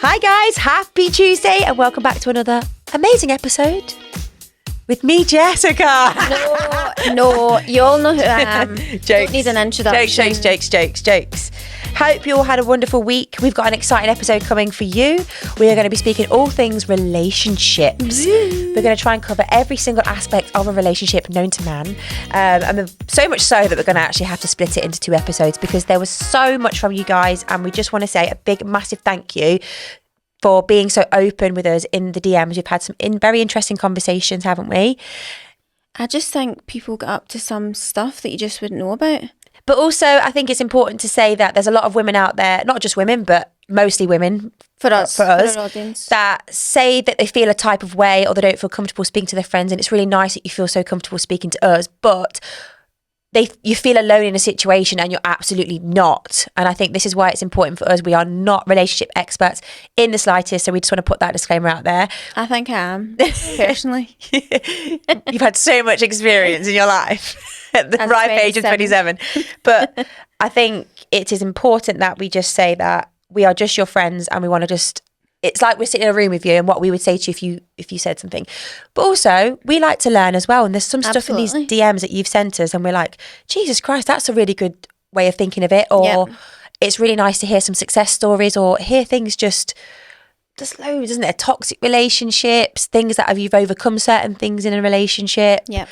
Hi guys, happy Tuesday and welcome back to another amazing episode with me, Jessica. No, you all know who I am. Jokes. Don't need an introduction. Jokes. Hope you all had a wonderful week. We've got an exciting episode coming for you. We are going to be speaking all things relationships. We're going to try and cover every single aspect of a relationship known to man. And so much so that we're going to actually have to split it into 2 episodes because there was so much from you guys. And we just want to say a big, massive thank you for being so open with us in the DMs. We've had some very interesting conversations, haven't we? I just think people get up to some stuff that you just wouldn't know about. But also, I think it's important to say that there's a lot of women out there, not just women, but mostly women for our audience, that say that they feel a type of way or they don't feel comfortable speaking to their friends. And it's really nice that you feel so comfortable speaking to us, but you feel alone in a situation and you're absolutely not. And I think this is why it's important for us. We are not relationship experts in the slightest. So we just want to put that disclaimer out there. I think I am, personally. You've had so much experience in your life at the ripe age of 27. But I think it is important that we just say that we are just your friends and we want to just, it's like we're sitting in a room with you and what we would say to you if you said something. But also, we like to learn as well. And there's some stuff in these DMs that you've sent us and we're like, Jesus Christ, that's a really good way of thinking of it. Or it's really nice to hear some success stories or hear things just loads, isn't there? Toxic relationships, things that you've overcome certain things in a relationship. Yeah.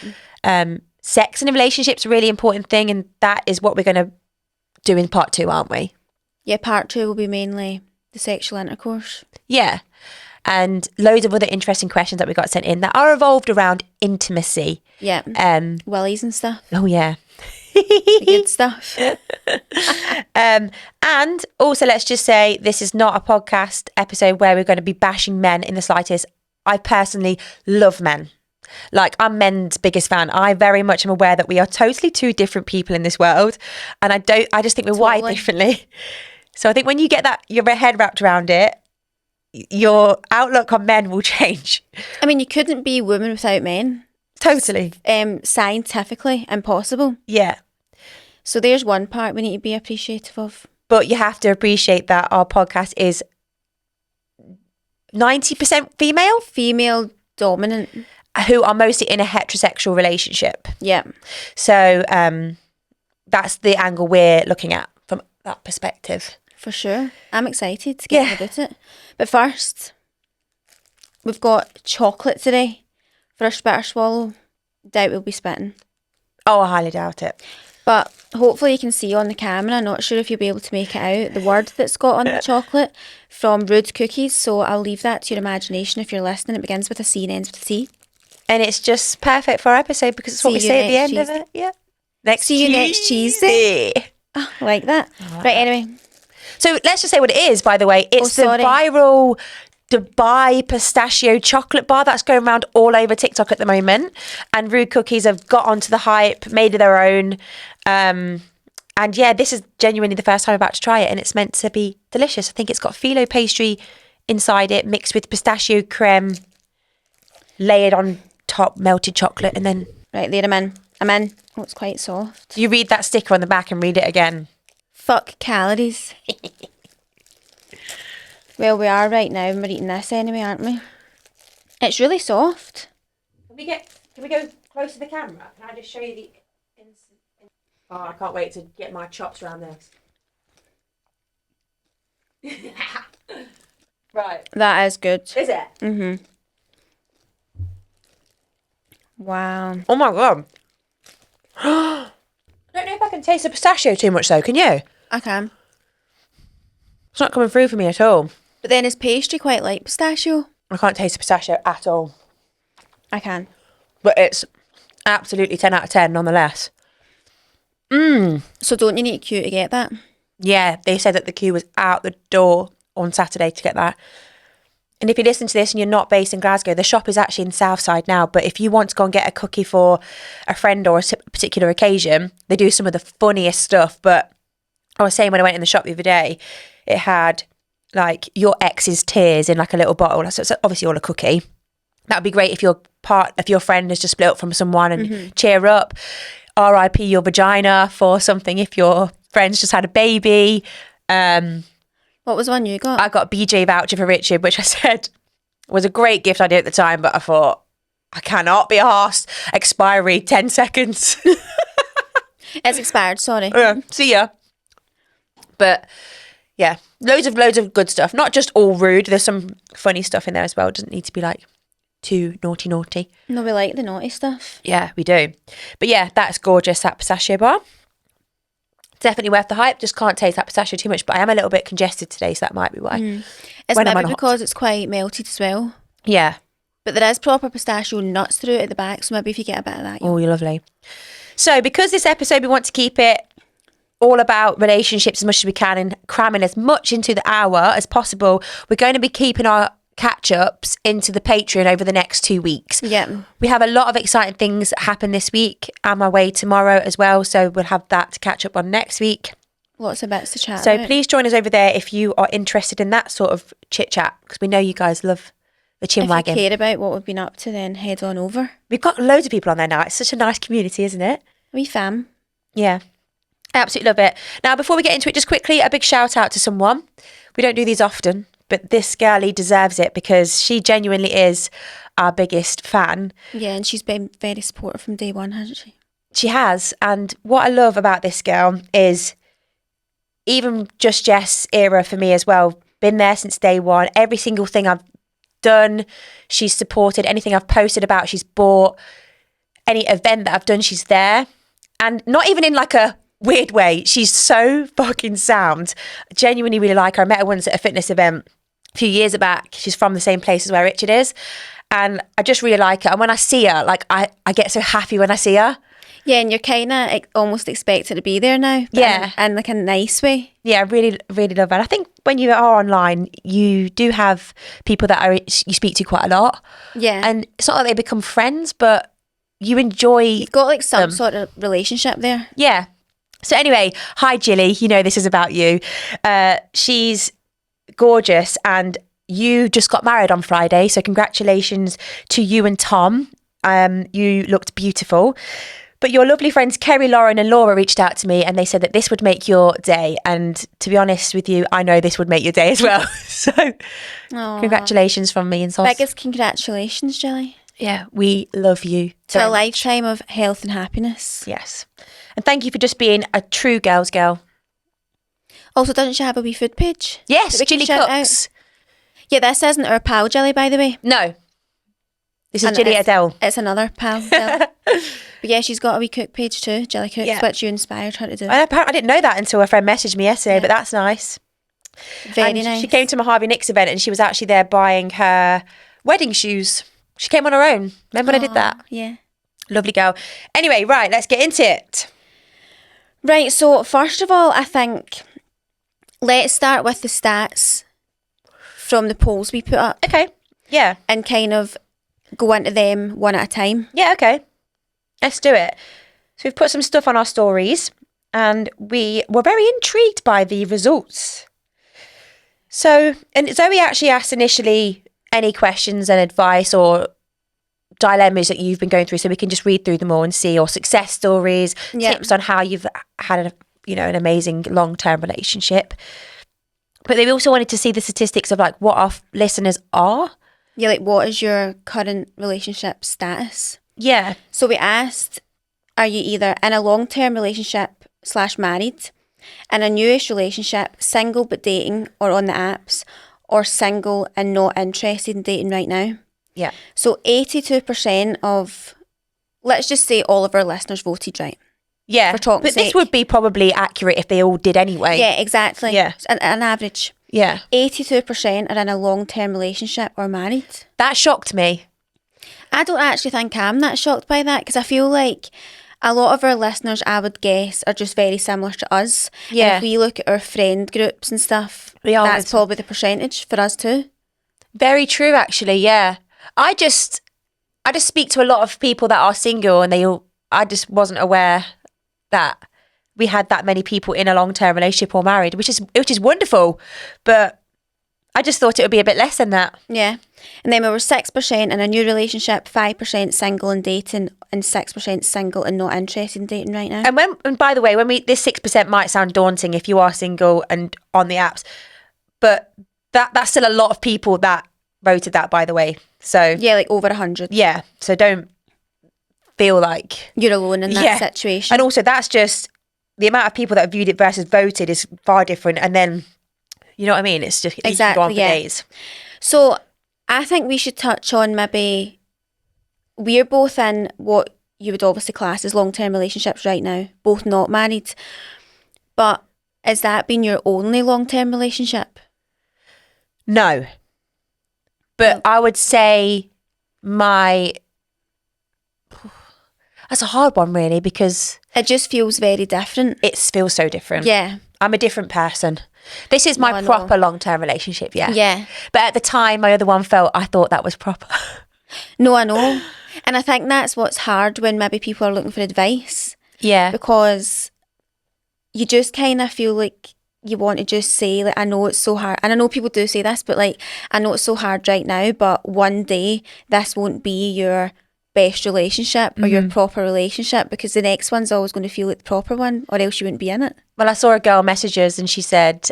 Sex in a relationship is a really important thing. And that is what we're going to do in part 2, aren't we? Yeah, part 2 will be mainly the sexual intercourse. Yeah. And loads of other interesting questions that we got sent in that are evolved around intimacy. Yeah. Willies and stuff. Oh, yeah. The good stuff. And also, let's just say this is not a podcast episode where we're going to be bashing men in the slightest. I personally love men. Like, I'm men's biggest fan. I very much am aware that we are totally 2 different people in this world. And I just think we're wired differently. So I think when you get your head wrapped around it, your outlook on men will change. I mean, you couldn't be women without men. Totally. Scientifically impossible. Yeah. So there's one part we need to be appreciative of. But you have to appreciate that our podcast is 90% female. Female dominant. Who are mostly in a heterosexual relationship. Yeah. So that's the angle we're looking at from that perspective. For sure. I'm excited to get about it. But first, we've got chocolate today for a spit or swallow. Doubt we'll be spitting. Oh, I highly doubt it. But hopefully you can see on the camera. Not sure if you'll be able to make it out. The word that's got on the chocolate from Rude Cookies. So I'll leave that to your imagination if you're listening. It begins with a C and ends with a T. And it's just perfect for our episode because it's what we say at the end of it. Yeah. See you next Tuesday. Oh, like that. Right, anyway. So let's just say what it is, by the way. It's the viral Dubai pistachio chocolate bar that's going around all over TikTok at the moment. And Rude Cookies have got onto the hype, made it their own. And yeah, this is genuinely the first time I'm about to try it. And it's meant to be delicious. I think it's got phyllo pastry inside it, mixed with pistachio creme, layered on top melted chocolate, and then right there I'm in. Oh, it's quite soft. You read that sticker on the back and read it again. Fuck calories. Well, we are right now and we're eating this anyway, aren't we? It's really soft. Can we go close to the camera? Can I just show you the oh, I can't wait to get my chops around this. Right. That is good. Is it? Mm-hmm. Wow. Oh my God. I don't know if I can taste the pistachio too much though, can you? I can. It's not coming through for me at all. But then is pastry quite like pistachio? I can't taste the pistachio at all. I can. But it's absolutely 10 out of 10 nonetheless. So don't you need a queue to get that? Yeah, they said that the queue was out the door on Saturday to get that. And if you listen to this and you're not based in Glasgow, the shop is actually in Southside now. But if you want to go and get a cookie for a friend or a particular occasion, they do some of the funniest stuff. But I was saying when I went in the shop the other day, it had like your ex's tears in like a little bottle. So it's obviously all a cookie. That would be great if your friend has just split up from someone and cheer up. RIP your vagina for something if your friend's just had a baby. What was one you got? I got a BJ voucher for Richard, which I said was a great gift idea at the time, but I thought, I cannot be arsed. Expiry, 10 seconds. It's expired, sorry. See ya. But yeah, loads of good stuff. Not just all rude. There's some funny stuff in there as well. It doesn't need to be like too naughty. No, we like the naughty stuff. Yeah, we do. But yeah, that's gorgeous, that pistachio bar. Definitely worth the hype. Just can't taste that pistachio too much, but I am a little bit congested today, so that might be why. It's maybe because it's quite melted as well. Yeah. But there is proper pistachio nuts through it at the back, so maybe if you get a bit of that. Oh, you're lovely. So because this episode, we want to keep it all about relationships as much as we can and cramming as much into the hour as possible, we're going to be keeping our catch-ups into the Patreon over the next 2 weeks. Yeah. We have a lot of exciting things happen this week. I'm away tomorrow as well, so we'll have that to catch up on next week. Lots of bits to chat So about. please join us over there if you are interested in that sort of chit-chat, because we know you guys love the chin wagging. If you care about what we've been up to, then head on over. We've got loads of people on there now. It's such a nice community, isn't it? We fam. Yeah. I absolutely love it. Now, before we get into it, just quickly, a big shout out to someone. We don't do these often, but this girlie deserves it because she genuinely is our biggest fan. Yeah, and she's been very supportive from day one, hasn't she? She has. And what I love about this girl is even Just Jess era for me as well. Been there since day one. Every single thing I've done, she's supported. Anything I've posted about, she's bought. Any event that I've done, she's there. And not even in like a weird way. She's so fucking sound. I genuinely really like her. I met her once at a fitness event a few years back. She's from the same place as where Richard is. And I just really like her. And when I see her, like I get so happy when I see her. Yeah, and you're kind of almost expected to be there now. Yeah. In like a nice way. Yeah, I really, really love her. And I think when you are online, you do have people that you speak to quite a lot. Yeah. And it's not like they become friends, but you enjoy. You've got like some sort of relationship there. Yeah. So anyway, hi Jilly, you know this is about you. She's gorgeous and you just got married on Friday, so congratulations to you and Tom. You looked beautiful. But your lovely friends Kerry, Lauren and Laura reached out to me and they said that this would make your day. And to be honest with you, I know this would make your day as well. So congratulations from me and Sos. Biggest congratulations, Jilly. Yeah, we love you. To a lifetime of health and happiness. Yes. And thank you for just being a true girl's girl. Also, doesn't she have a wee food page? Yes, Jilly Cooks. Yeah, this isn't our pal Jilly, by the way. No. This is Jilly Adele. It's another pal Jilly. But yeah, she's got a wee cook page too, Jilly Cooks, which you inspired her to do. I didn't know that until a friend messaged me yesterday, but that's nice. Very nice. She came to my Harvey Nicks event and she was actually there buying her wedding shoes. She came on her own. Remember when I did that? Yeah. Lovely girl. Anyway, right, let's get into it. Right, so first of all, I think let's start with the stats from the polls we put up. Okay, yeah. And kind of go into them one at a time. Yeah, okay. Let's do it. So we've put some stuff on our stories and we were very intrigued by the results. So, and Zoe actually asked initially any questions and advice or dilemmas that you've been going through so we can just read through them all and see, or success stories, tips on how you've had an amazing long-term relationship. But they also wanted to see the statistics of like what our listeners are. Yeah, like what is your current relationship status? Yeah. So we asked, are you either in a long-term relationship / married, in a newish relationship, single but dating or on the apps, or single and not interested in dating right now? Yeah. So 82% of, let's just say all of our listeners voted right. Yeah. For talk's But sake. this would be probably accurate if they all did anyway. Yeah, exactly. Yeah. An average. Yeah. 82% are in a long-term relationship or married. That shocked me. I don't actually think I'm that shocked by that because I feel like a lot of our listeners, I would guess, are just very similar to us. Yeah. And if we look at our friend groups and stuff, that's probably the percentage for us too. Very true, actually, yeah. I just speak to a lot of people that are single and I just wasn't aware that we had that many people in a long-term relationship or married, which is wonderful. But I just thought it would be a bit less than that. Yeah. And then we were 6% in a new relationship, 5% single and dating, and 6% single and not interested in dating right now. And by the way, this 6% might sound daunting if you are single and on the apps, But that's still a lot of people that voted that, by the way. So yeah, like over 100. Yeah. So don't feel like you're alone in that situation. And also that's just the amount of people that have viewed it versus voted is far different. And then, you know what I mean? It's just exactly, go on for days. So I think we should touch on maybe, we're both in what you would obviously class as long-term relationships right now, both not married. But has that been your only long-term relationship? No. But I would say that's a hard one really, because it just feels very different. It feels so different. Yeah. I'm a different person. This is my proper long-term relationship, yeah. Yeah. But at the time, my other one I thought that was proper. No, I know. And I think that's what's hard when maybe people are looking for advice. Yeah. Because you just kind of feel like you want to just say, like, I know it's so hard. And I know people do say this, but like, I know it's so hard right now, but one day this won't be your best relationship or your proper relationship, because the next one's always going to feel like the proper one, or else you wouldn't be in it. Well, I saw a girl message us and she said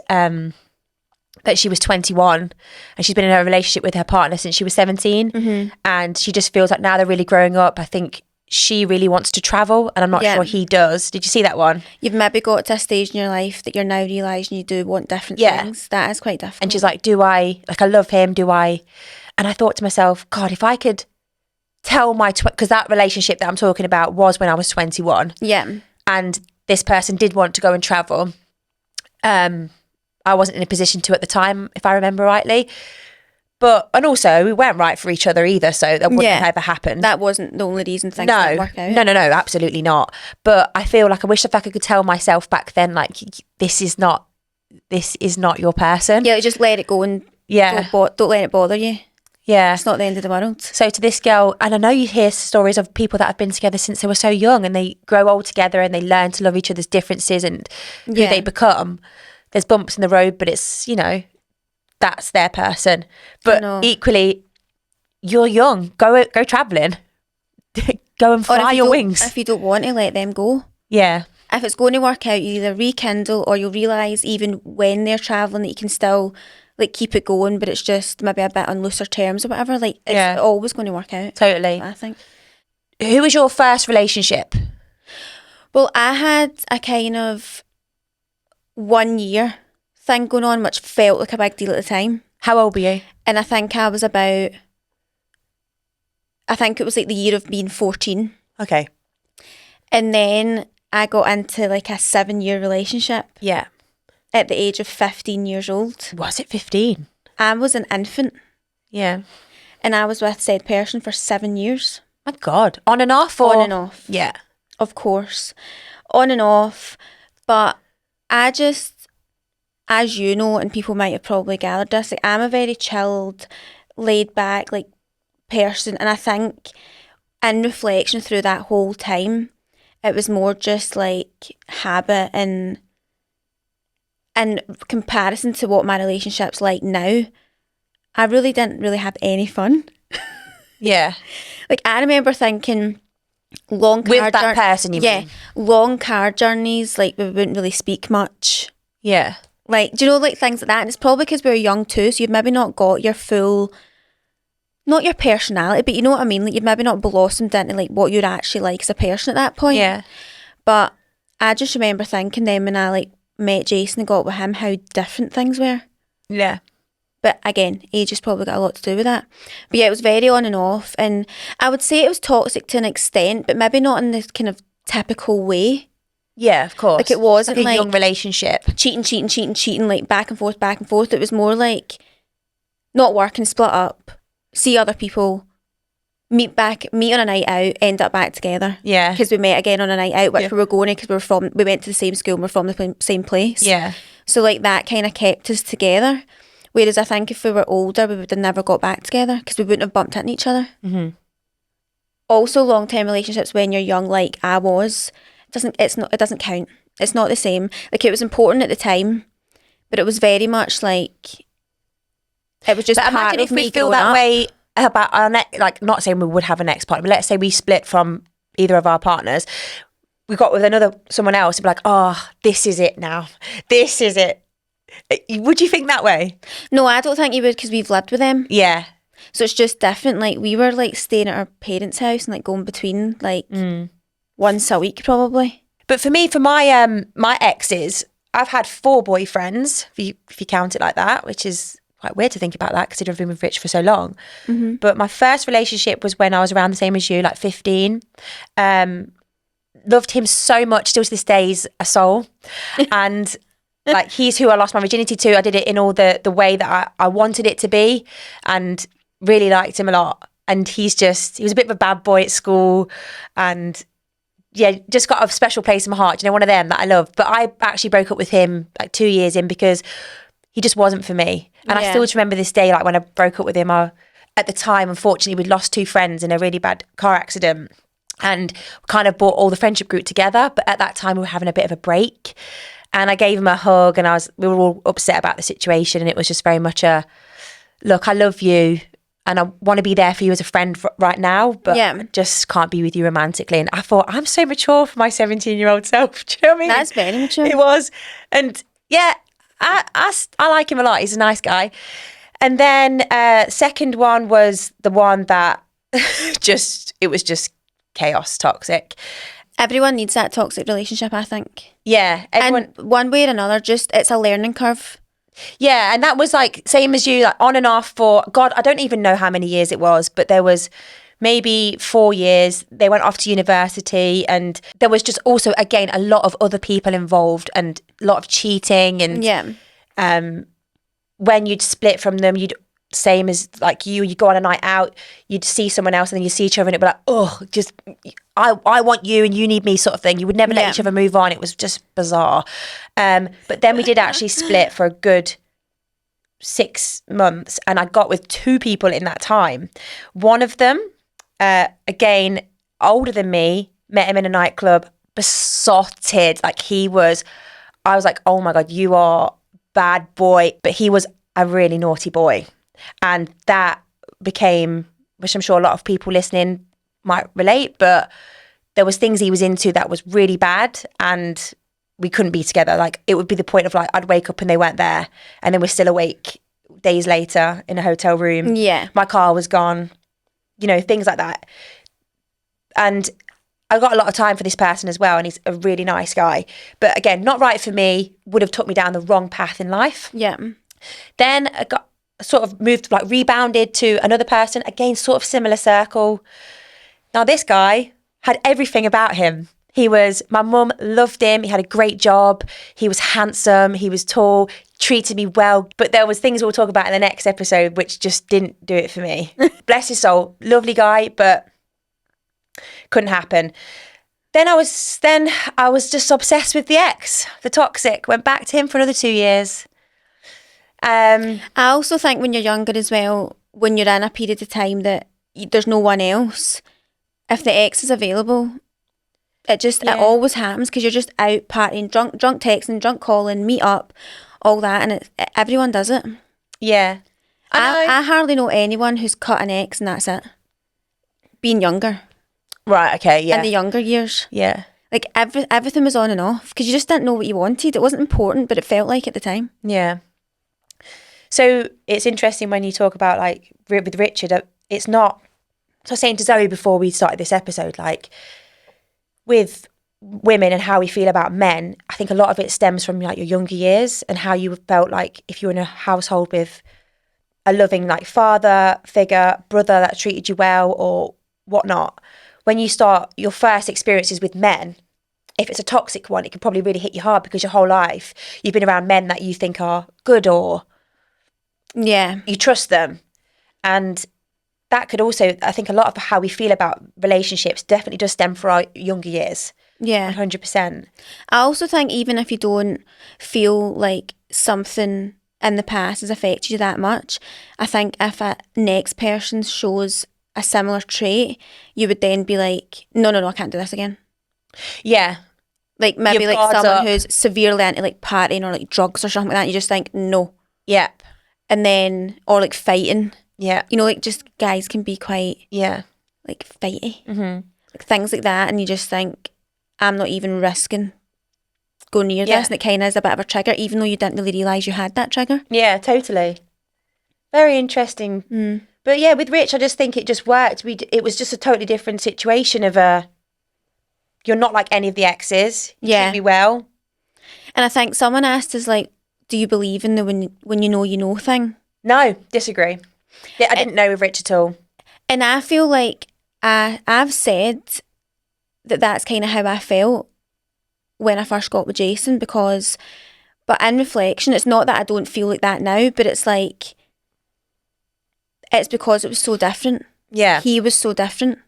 that she was 21 and she's been in a relationship with her partner since she was 17, and she just feels like now they're really growing up. I think she really wants to travel, and I'm not sure he does. Did you see that one? You've maybe got to a stage in your life that you're now realising you do want different things. That is quite difficult. And she's like, I love him, and I thought to myself, God, if I could tell because that relationship that I'm talking about was when I was 21. Yeah. And this person did want to go and travel. I wasn't in a position to at the time, if I remember rightly. And also we weren't right for each other either, so that wouldn't have ever happened. That wasn't the only reason things didn't work out. No, absolutely not. But I feel like I wish if I could tell myself back then, like, this is not your person. Yeah, just let it go and don't let it bother you. Yeah. It's not the end of the world. So to this girl, and I know you hear stories of people that have been together since they were so young and they grow old together and they learn to love each other's differences and who they become. There's bumps in the road, but it's, that's their person. But equally, you're young. Go travelling. Go and fly your wings. If you don't want to, let them go. Yeah. If it's going to work out, you either rekindle, or you'll realise even when they're travelling that you can still like keep it going, but it's just maybe a bit on looser terms or whatever. Like, it's always going to work out. Totally. I think. Who was your first relationship? Well, I had a kind of 1 year thing going on, which felt like a big deal at the time. How old were you? And I think it was like the year of being 14. Okay. And then I got into like a 7-year relationship. Yeah. At the age of 15 years old. Was it 15? I was an infant. Yeah. And I was with said person for 7 years. My God. On and off? Or? On and off. Yeah. Of course. On and off. But I just, as you know, and people might have probably gathered this, like, I'm a very chilled, laid back, like, person. And I think in reflection through that whole time, it was more just like habit, and in comparison to what my relationship's like now, I really didn't really have any fun. Yeah. Like, I remember thinking long car with that person, you mean? Long car journeys, like, we wouldn't really speak much. Yeah. Like, do you know, like, things like that? And it's probably because we were young too, so you've maybe not got your full, not your personality, but you know what I mean? Like, you've maybe not blossomed into like what you're actually like as a person at that point. Yeah. But I just remember thinking then when I like met Jason and got with him, how different things were. Yeah. But again, age has probably got a lot to do with that. But yeah, it was very on and off. And I would say it was toxic to an extent, but maybe not in this kind of typical way. Yeah, of course. Like, it wasn't like a young relationship. Cheating, like back and forth. It was more like not working, split up, see other people, meet on a night out, end up back together. Yeah. Because we met again on a night out, which we were going to because we went to the same school and we're from the same place. Yeah. So like that kind of kept us together. Whereas I think if we were older, we would have never got back together because we wouldn't have bumped into each other. Mm-hmm. Also, long-term relationships when you're young, like I was, it doesn't count. It's not the same. Like, it was important at the time, but it was very much like it was just. But imagine if we feel that way about our like, not saying we would have an ex-partner, but let's say we split from either of our partners. We got with someone else, and be like, oh, this is it now. This is it. Would you think that way? No, I don't think you would, because we've lived with them. Yeah. So it's just different. Like, we were like staying at our parents' house and like going between like once a week probably. But for me, for my my exes, I've had 4 boyfriends, if you count it like that, which is quite weird to think about that, considering I've been with Rich for so long. But my first relationship was when I was around the same as you, like 15. Loved him so much, still to this day, he's a soul. And like, he's who I lost my virginity to. I did it in all the way that I wanted it to be, and really liked him a lot. And he was a bit of a bad boy at school, and yeah, just got a special place in my heart. You know, one of them that I love. But I actually broke up with him like 2 years in, because he just wasn't for me. And I still just remember this day, like when I broke up with him, at the time, unfortunately, we'd lost 2 friends in a really bad car accident, and kind of brought all the friendship group together. But at that time, we were having a bit of a break, and I gave him a hug, and we were all upset about the situation. And it was just very much look, I love you, and I want to be there for you as a friend right now, but just can't be with you romantically. And I thought, I'm so mature for my 17-year-old self. Do you know what I mean? That's very mature. It was. And yeah, I like him a lot. He's a nice guy. And then second one was the one that it was just chaos, toxic. Everyone needs that toxic relationship, I think. Yeah. And one way or another, just it's a learning curve. Yeah, and that was like same as you, like on and off for, God, I don't even know how many years it was, but there was maybe 4 years. They went off to university, and there was just also, again, a lot of other people involved, and a lot of cheating. And when you'd split from them, same as like you go on a night out, you'd see someone else, and then you see each other, and it'd be like, oh, just I want you and you need me, sort of thing. You would never let each other move on. It was just bizarre. But then we did actually split for a good 6 months, and I got with 2 people in that time. One of them, again, older than me, met him in a nightclub, besotted. Like, I was like, oh my God, you are bad boy. But he was a really naughty boy. And that became, which I'm sure a lot of people listening might relate, but there was things he was into that was really bad, and we couldn't be together. Like, it would be the point of like, I'd wake up and they weren't there, and then we're still awake days later in a hotel room. Yeah. My car was gone, things like that. And I got a lot of time for this person as well, and he's a really nice guy. But again, not right for me, would have took me down the wrong path in life. Yeah. Then I got sort of moved, like rebounded to another person, again, sort of similar circle. Now this guy had everything about him. My mum loved him. He had a great job. He was handsome. He was tall, treated me well. But there was things we'll talk about in the next episode which just didn't do it for me. Bless his soul. Lovely guy, but couldn't happen. Then I was just obsessed with the ex, the toxic. Went back to him for another 2 years. I also think when you're younger as well, when you're in a period of time that there's no one else, if the ex is available, it always happens, because you're just out partying, drunk texting, drunk calling, meet up, all that, and everyone does it. Yeah. I hardly know anyone who's cut an ex and that's it. Being younger. Right, okay, yeah. In the younger years. Yeah. Like everything was on and off, because you just didn't know what you wanted. It wasn't important, but it felt like at the time. Yeah. So it's interesting when you talk about like with Richard, it's not, so I was saying to Zoe before we started this episode, like with women and how we feel about men, I think a lot of it stems from like your younger years, and how you felt like if you were in a household with a loving like father figure, brother that treated you well or whatnot. When you start your first experiences with men, if it's a toxic one, it can probably really hit you hard, because your whole life you've been around men that you think are good, or you trust them. And that could also, I think a lot of how we feel about relationships definitely does stem from our younger years. Yeah. 100%. I also think even if you don't feel like something in the past has affected you that much, I think if a next person shows a similar trait, you would then be like, no, I can't do this again. Yeah. Like maybe like someone who's severely into like partying or like drugs or something like that, you just think, no. Yep. And then, or like fighting. Yeah. Like just guys can be quite like fighty. Mm-hmm. Like things like that, and you just think, I'm not even risking go near this, and it kind of is a bit of a trigger, even though you didn't really realise you had that trigger. Yeah, totally. Very interesting. But yeah, with Rich, I just think it just worked. It was just a totally different situation of you're not like any of the exes. You treat me well. And I think someone asked us, like, do you believe in the when you know thing? No, disagree. Yeah, I didn't know with Rich at all. And I feel like I've said that that's kind of how I felt when I first got with Jason, but in reflection, it's not that I don't feel like that now, but it's like, it's because it was so different. Yeah. He was so different.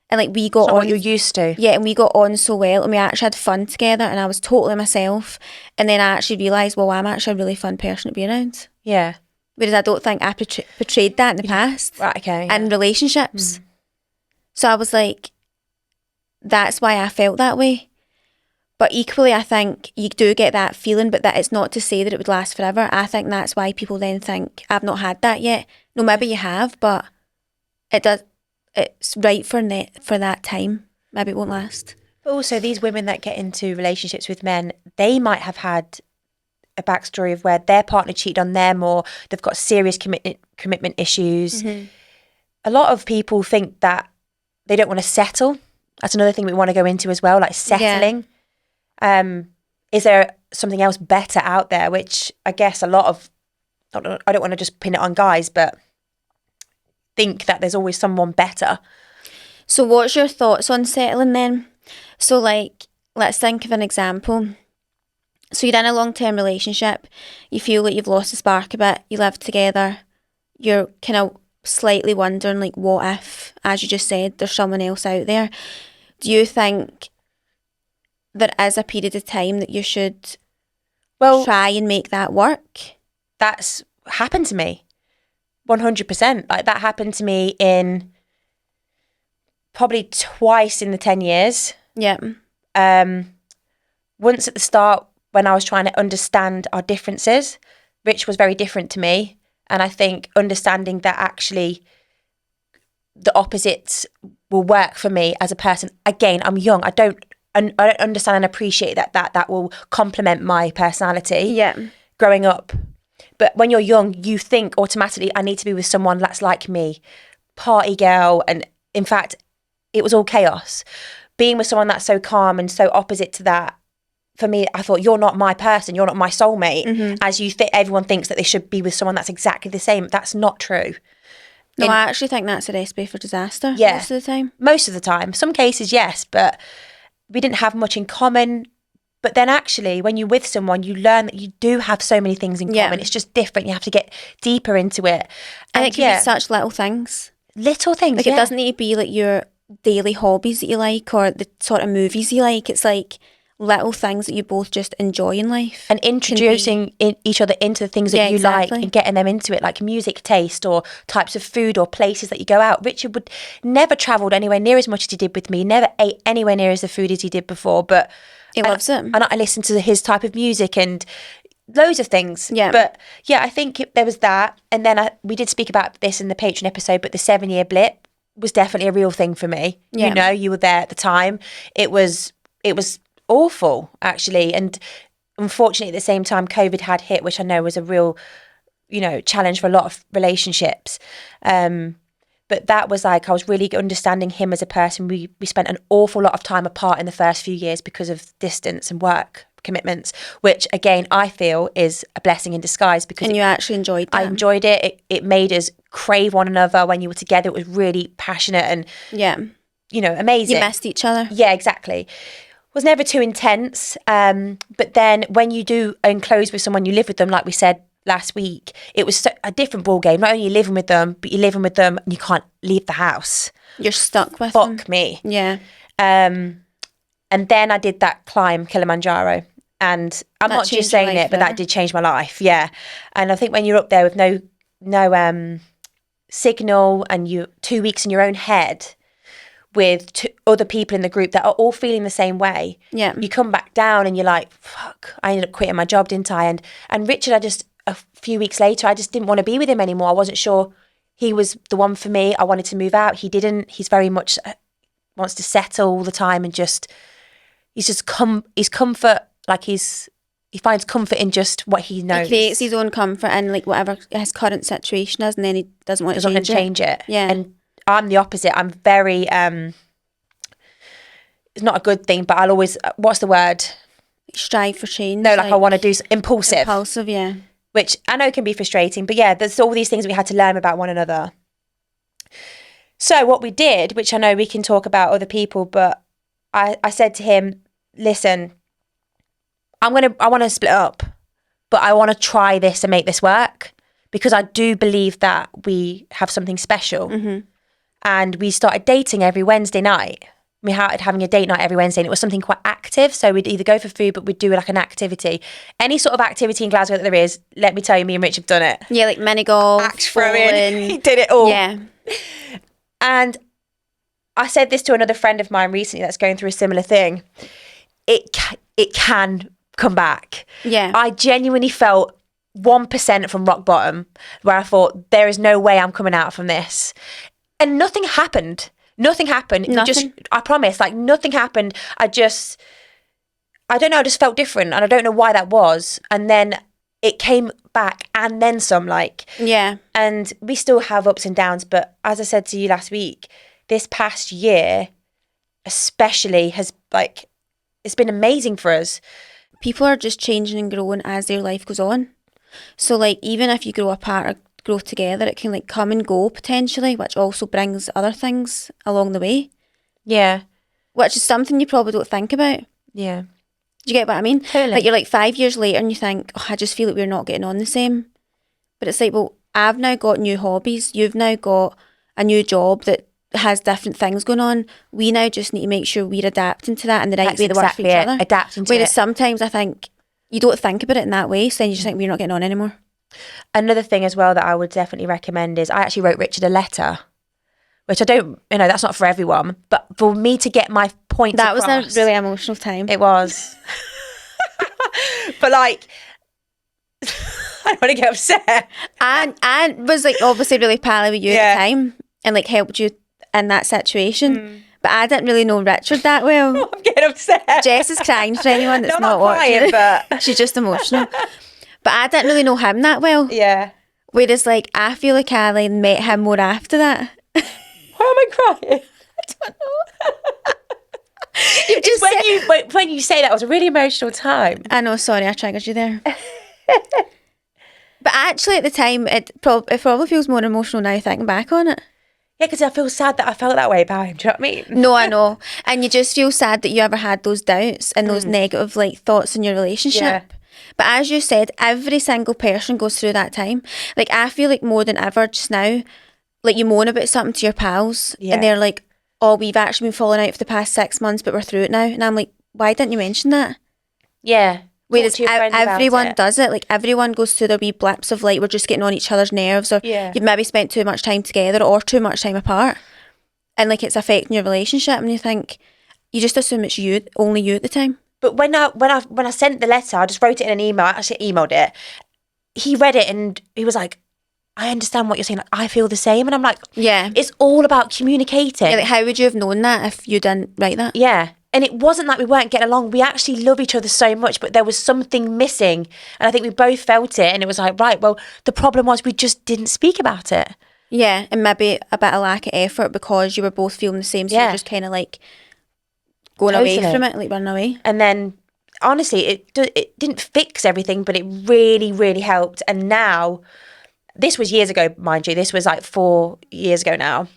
And like we got on. What you're used to. Yeah, and we got on so well, and we actually had fun together, and I was totally myself. And then I actually realised, well, I'm actually a really fun person to be around. Yeah. Whereas I don't think I portrayed that in the past. Right, okay. In relationships. So I was like, that's why I felt that way. But equally, I think you do get that feeling, but that it's not to say that it would last forever. I think that's why people then think, I've not had that yet. No, maybe you have, but it's right for that time. Maybe it won't last. But also, these women that get into relationships with men, they might have had a backstory of where their partner cheated on them, or they've got serious commitment issues. A lot of people think that they don't want to settle. That's another thing we want to go into as well, like settling. Is there something else better out there? Which I guess I don't want to just pin it on guys, but think that there's always someone better. So what's your thoughts on settling then? So like, let's think of an example. So you're in a long-term relationship, you feel like you've lost the spark a bit, you live together, you're kind of slightly wondering like, what if, as you just said, there's someone else out there. Do you think there is a period of time that you should try and make that work? That's happened to me. 100%. Like that happened to me in probably twice in the 10 years. Yeah. Once at the start when I was trying to understand our differences, Rich was very different to me. And I think understanding that actually the opposites will work for me as a person. Again, I'm young. I don't understand and appreciate that will complement my personality growing up. But when you're young, you think automatically, I need to be with someone that's like me, party girl. And in fact, it was all chaos. Being with someone that's so calm and so opposite to that, for me, I thought, you're not my person, you're not my soulmate. As you think, everyone thinks that they should be with someone that's exactly the same. That's not true. No, I actually think that's a recipe for disaster most of the time. Most of the time. Some cases, yes, but we didn't have much in common. But then actually, when you're with someone, you learn that you do have so many things in common. It's just different. You have to get deeper into it. And it can be such little things. Little things, Like, it doesn't need to be like your daily hobbies that you like or the sort of movies you like. It's like little things that you both just enjoy in life. And introducing each other into the things that you like and getting them into it, like music taste or types of food or places that you go out. Richard would never travelled anywhere near as much as he did with me, never ate anywhere near as the food as he did before, but he loves it. And I listened to his type of music and loads of things. Yeah. But yeah, I think there was that. And then we did speak about this in the Patreon episode, but the 7-year blip was definitely a real thing for me. Yeah. You know, you were there at the time. It was awful, actually. And unfortunately, at the same time, COVID had hit, which I know was a real, challenge for a lot of relationships. But that was like, I was really understanding him as a person. We spent an awful lot of time apart in the first few years because of distance and work commitments, which again, I feel is a blessing in disguise because you actually enjoyed that. I enjoyed it. It made us crave one another when you were together. It was really passionate and, amazing. You missed each other. Yeah, exactly. Was never too intense. But then when you do enclose with someone, you live with them, like we said last week, it was a different ball game. Not only are you living with them, but you're living with them and you can't leave the house. You're stuck with them. Fuck me. Yeah. And then I did that climb, Kilimanjaro. And I'm not just saying it, but that did change my life. Yeah. And I think when you're up there with no signal and you 2 weeks in your own head with other people in the group that are all feeling the same way. Yeah. You come back down and you're like, fuck, I ended up quitting my job, didn't I? And Richard, a few weeks later, I just didn't want to be with him anymore. I wasn't sure he was the one for me. I wanted to move out. He didn't. He's very much wants to settle all the time and his comfort like he finds comfort in just what he knows. He creates his own comfort in like whatever his current situation is, and then he doesn't want to change it. Yeah. And I'm the opposite. I'm very it's not a good thing, but I'll always, what's the word? Strive for change. No, like I want to do impulsive. Impulsive, yeah. Which I know can be frustrating, but yeah, there's all these things we had to learn about one another. So what we did, which I know we can talk about other people, but I said to him, listen, I want to split up, but I want to try this and make this work, because I do believe that we have something special. Mm-hmm. And we started dating every Wednesday night. We started having a date night every Wednesday, and it was something quite active. So we'd either go for food, but we'd do like an activity. Any sort of activity in Glasgow that there is, let me tell you, me and Rich have done it. Yeah, like mini golf, axe throwing. He did it all. Yeah. And I said this to another friend of mine recently that's going through a similar thing. It can come back. Yeah. I genuinely felt 1% from rock bottom, where I thought, there is no way I'm coming out from this. And nothing happened. Nothing happened. Nothing. I promise, like nothing happened. I don't know, I just felt different, and I don't know why that was. And then it came back, and then some, like. Yeah. And we still have ups and downs, but as I said to you last week, this past year especially has, like, it's been amazing for us. People are just changing and growing as their life goes on. So like, even if you grow apart or grow together, it can like come and go potentially, which also brings other things along the way. Yeah. Which is something you probably don't think about. Yeah. Do you get what I mean? Totally. Like you're like 5 years later and you think, oh, I just feel like we're not getting on the same. But it's like, well, I've now got new hobbies. You've now got a new job that has different things going on. We now just need to make sure we're adapting to that and the right way to work for each other. Adapting to it. Whereas sometimes I think you don't think about it in that way, so then you just think we're not getting on anymore. Another thing as well that I would definitely recommend is, I actually wrote Richard a letter, which I don't, that's not for everyone, but for me to get my points across. That was a really emotional time. It was. But like, I don't want to get upset. And was like obviously really pally with you at the time and like helped you in that situation. But I didn't really know Richard that well. I'm getting upset. Jess is crying for anyone that's not watching. Crying, but she's just emotional. But I didn't really know him that well. Yeah. Whereas like I feel like I like met him more after that. Why am I crying? I don't know. You just when you say that, it was a really emotional time. I know, sorry, I triggered you there. But actually at the time it probably feels more emotional now thinking back on it. Yeah, because I feel sad that I felt that way about him. Do you know what I mean? No, I know. And you just feel sad that you ever had those doubts and those negative like thoughts in your relationship. Yeah. But as you said, every single person goes through that time. Like I feel like more than ever just now, like you moan about something to your pals and they're like, oh, we've actually been falling out for the past 6 months, but we're through it now. And I'm like, why didn't you mention that? Yeah. Whereas everyone does it. Like everyone goes through their wee blips of like, we're just getting on each other's nerves, or you've maybe spent too much time together or too much time apart. And like it's affecting your relationship and you think, you just assume it's you, only you at the time. But when I sent the letter, I just wrote it in an email. I actually emailed it. He read it and he was like, I understand what you're saying. Like, I feel the same. And I'm like, yeah, it's all about communicating. Yeah, like how would you have known that if you didn't write that? Yeah. And it wasn't like we weren't getting along. We actually love each other so much, but there was something missing. And I think we both felt it. And it was like, right, well, the problem was we just didn't speak about it. Yeah. And maybe a bit of lack of effort because you were both feeling the same. So you're just kind of like going away from it, like running away. And then, honestly, it didn't fix everything, but it really, really helped. And now, this was years ago, mind you. This was like 4 years ago now.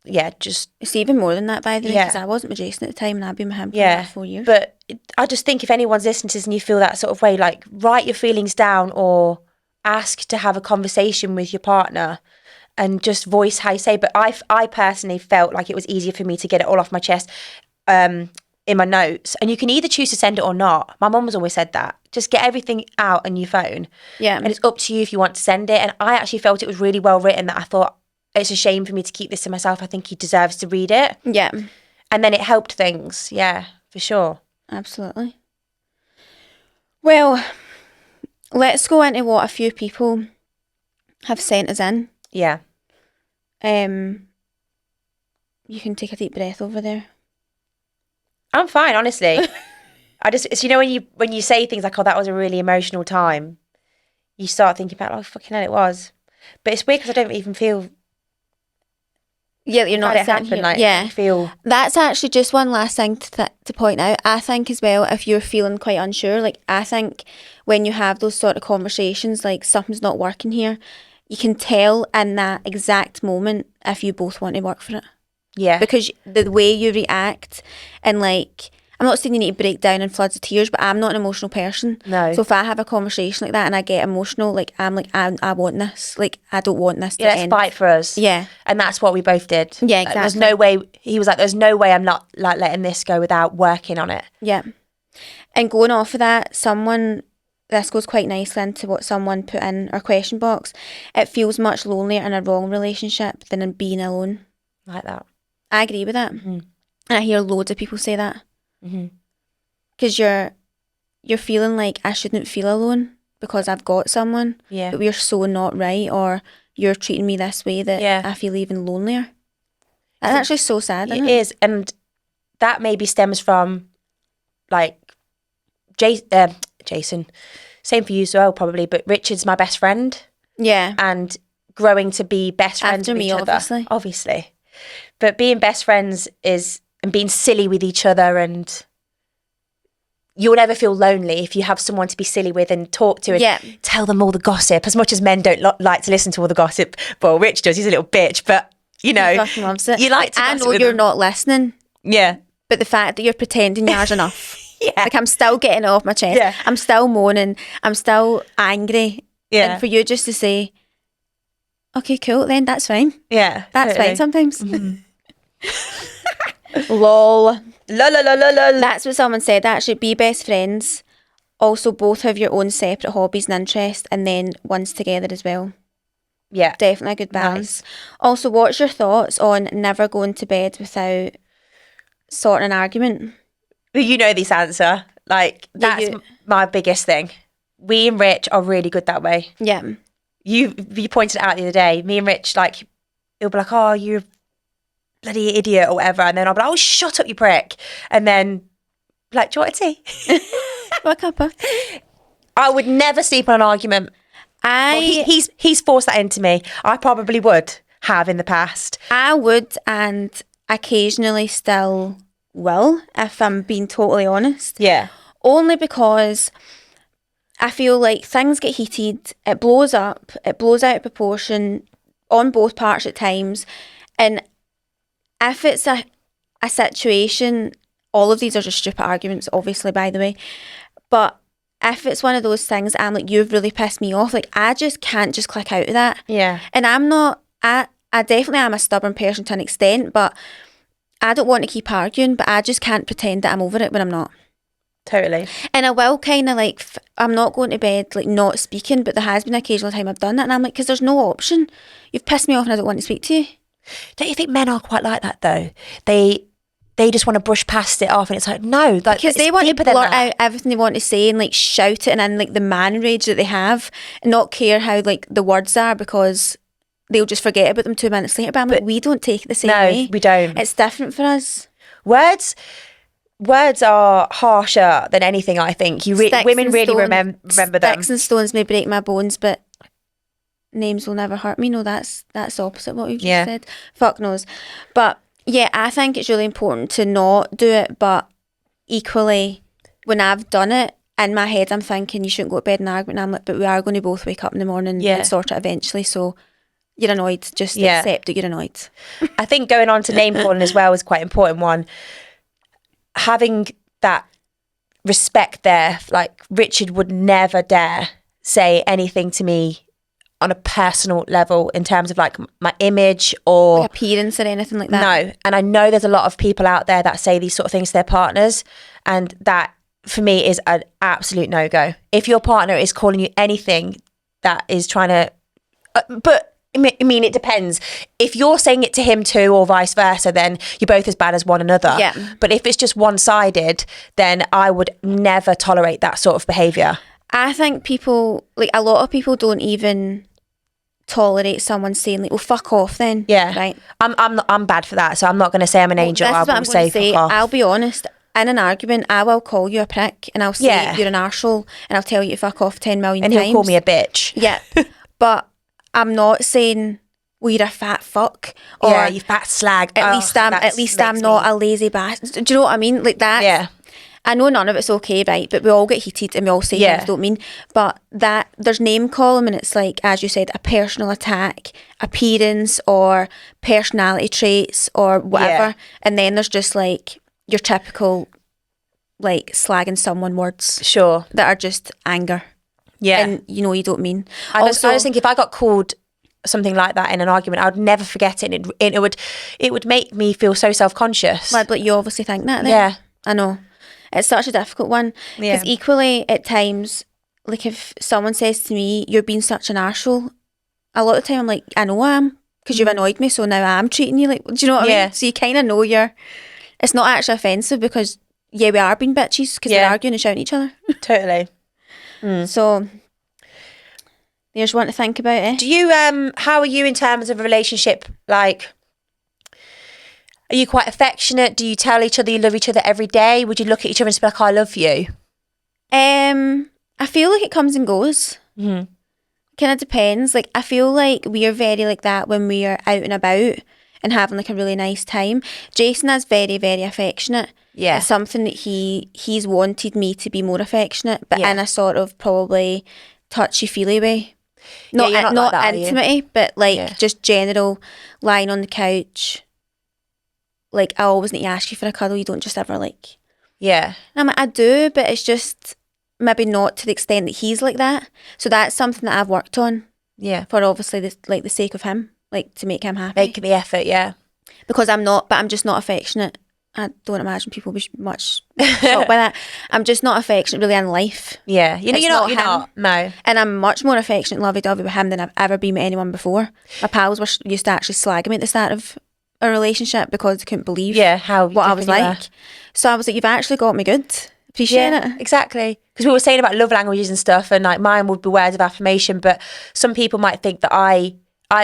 Yeah, just... It's even more than that, by the way, because I wasn't with Jason at the time and I've been with him for about 4 years. But I just think if anyone's listening to this and you feel that sort of way, like, write your feelings down or ask to have a conversation with your partner and just voice how you say. But I personally felt like it was easier for me to get it all off my chest in my notes. And you can either choose to send it or not. My mum has always said that. Just get everything out on your phone. Yeah. And it's up to you if you want to send it. And I actually felt it was really well written, that I thought, it's a shame for me to keep this to myself. I think he deserves to read it. Yeah. And then it helped things. Yeah, for sure. Absolutely. Well, let's go into what a few people have sent us in. Yeah. You can take a deep breath over there. I'm fine, honestly. it's, you know, when you say things like, oh, that was a really emotional time, you start thinking about, oh, fucking hell, it was. But it's weird because I don't even feel... Yeah, you're not sitting here. Like, yeah. Feel... That's actually just one last thing to point out. I think as well, if you're feeling quite unsure, like I think when you have those sort of conversations, like something's not working here, you can tell in that exact moment if you both want to work for it. Yeah. Because the way you react and like... I'm not saying you need to break down in floods of tears, but I'm not an emotional person. No. So if I have a conversation like that and I get emotional, like I'm like, I want this. Like, I don't want this to let's end. fight for us. Yeah. And that's what we both did. Yeah, exactly. There's no way, he was like, there's no way I'm not like letting this go without working on it. Yeah. And going off of that, this goes quite nicely into what someone put in our question box. It feels much lonelier in a wrong relationship than in being alone. Like that. I agree with that. Mm-hmm. And I hear loads of people say that. Because you're feeling like I shouldn't feel alone because I've got someone, but we're so not right, or you're treating me this way that I feel even lonelier. That's actually so sad, isn't it? It is, and that maybe stems from like Jason, same for you as well probably, but Richard's my best friend. Yeah. And growing to be best friends After with me, each other. obviously. But being best friends and being silly with each other, and you'll never feel lonely if you have someone to be silly with and talk to and tell them all the gossip. As much as men don't like to listen to all the gossip, well, Rich does, he's a little bitch, but you know, he fucking loves it. You like to I gossip know with you're them. not listening. Yeah. But the fact that you're pretending yours enough. Yeah. Like I'm still getting it off my chest. Yeah. I'm still moaning. I'm still angry. Yeah. And for you just to say, okay, cool, then that's fine. Yeah. That's totally. fine sometimes. Mm-hmm. Lol. La la la la la. That's what someone said, actually. Be best friends. Also, both have your own separate hobbies and interests, and then ones together as well. Yeah. Definitely a good balance. Nice. Also, what's your thoughts on never going to bed without sorting an argument? Well, you know this answer. Like, that's my biggest thing. We and Rich are really good that way. Yeah. You pointed it out the other day. Me and Rich, like, he'll be like, oh, you're a bloody idiot or whatever. And then I'll be like, oh, shut up, you prick. And then, like, do you want a tea? What cuppa? I would never sleep on an argument. He's forced that into me. I probably would have in the past. I would, and occasionally still will, if I'm being totally honest. Yeah. Only because I feel like things get heated, it blows up, it blows out of proportion on both parts at times. And if it's a situation, all of these are just stupid arguments, obviously, by the way. But if it's one of those things, I'm like, you've really pissed me off. Like, I just can't just click out of that. Yeah. And I'm not, I definitely am a stubborn person to an extent, but I don't want to keep arguing, but I just can't pretend that I'm over it when I'm not. Totally. And I will kind of like, I'm not going to bed like not speaking, but there has been an occasional time I've done that, and I'm like, because there's no option. You've pissed me off and I don't want to speak to you. Don't you think men are quite like that though? They just want to brush past it off, and it's like, no. Like, because they want to blurt out everything they want to say and like shout it, and in like the man rage that they have, and not care how like the words are, because they'll just forget about them 2 minutes later. But I'm like, we don't take it the same way. No, we don't. It's different for us. Words are harsher than anything, I think. Women really remember them. Sticks and stones may break my bones, but names will never hurt me. No, that's opposite what you've just said. Fuck knows. But yeah, I think it's really important to not do it, but equally, when I've done it, in my head I'm thinking you shouldn't go to bed in an argument, and I'm like, but we are going to both wake up in the morning and sort it eventually, so you're annoyed, just accept that you're annoyed. I think going on to name calling as well is quite an important one. Having that respect there, like Richard would never dare say anything to me on a personal level in terms of like my image or like appearance or anything like that. No. And I know there's a lot of people out there that say these sort of things to their partners, and that for me is an absolute no-go. If your partner is calling you anything that is trying to but I mean, it depends. If you're saying it to him too, or vice versa, then you're both as bad as one another. Yeah. But if it's just one-sided, then I would never tolerate that sort of behaviour. I think people, like a lot of people, don't even tolerate someone saying like, "Well, fuck off," then. Yeah. Right. I'm bad for that, so I'm not going to say I'm an angel. This is what I'm going to say. I'll be honest. in an argument, I will call you a prick and I'll say you're an arsehole and I'll tell you to fuck off 10 million times. And he'll call me a bitch. Yeah. But I'm not saying, well, you're a fat fuck. Or you fat slag. At least I'm not a lazy bastard. Do you know what I mean? Like that. Yeah. I know none of it's okay, right? But we all get heated and we all say things don't mean. But that there's name calling and it's like, as you said, a personal attack, appearance or personality traits or whatever. Yeah. And then there's just like your typical like slagging someone words. Sure. That are just anger. Yeah. And you know you don't mean. I just think if I got called something like that in an argument, I would never forget it. And it would make me feel so self-conscious. But you obviously think that then. Yeah. I know. It's such a difficult one. Because equally, at times, like if someone says to me, you're being such an arsehole, a lot of the time I'm like, I know I am, because you've annoyed me, so now I'm treating you like, do you know what I mean? So you kind of know it's not actually offensive because, we are being bitches because they're arguing and shouting at each other. Totally. So, there's one to think about, eh? Do you, how are you in terms of a relationship, like... Are you quite affectionate? Do you tell each other you love each other every day? Would you look at each other and be like, I love you? I feel like it comes and goes. Mm-hmm. Kind of depends. Like, I feel like we are very like that when we are out and about and having like a really nice time. Jason is very, very affectionate. Yeah. It's something that he's wanted me to be more affectionate, but in a sort of probably touchy-feely way. Not like that, intimate, but like just general lying on the couch. Like, I always need to ask you for a cuddle. You don't just ever like... Yeah. And I'm like, I do, but it's just maybe not to the extent that he's like that. So that's something that I've worked on. Yeah. For obviously the sake of him. Like, to make him happy. Make the effort, yeah. Because I'm just not affectionate. I don't imagine people will be much shocked by that. I'm just not affectionate really in life. Yeah. You're not. No. And I'm much more affectionate and lovey-dovey with him than I've ever been with anyone before. My pals used to actually slag me at the start of a relationship because they couldn't believe what I was like. So I was like, you've actually got me good. Appreciate it. Exactly. Because we were saying about love languages and stuff, and like mine would be words of affirmation, but some people might think that